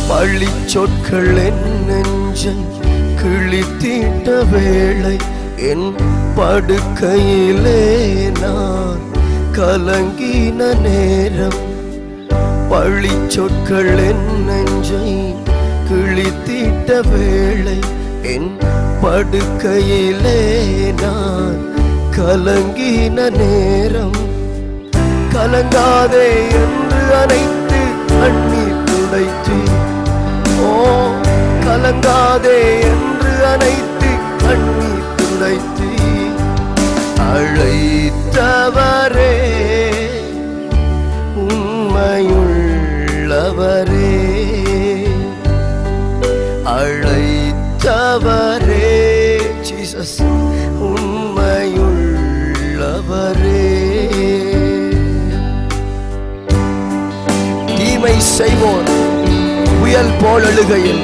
பழி சொற்கள் என் நெஞ்சை கிழித்திட்ட வேளை என் படுக்கையிலே நான் கலங்கின நேரம். பழி சொற்கள் என் நெஞ்சை கிழித்திட்ட வேளை என் படுக்கையிலே நான் கலங்கின நேரம். கலங்காதே என்று அனைத்து கண்ணீர் துடைத்து, ஓ கலங்காதே என்று அனைத்து கண்ணீர் துடைத்து அழைத்தவரே உண்மையுள்ளவரே. அழைத்தவரே ஜீசஸ் உண்மையுள்ளவரே. தீமை செய்வோர் புயல் போல் எழுகையில்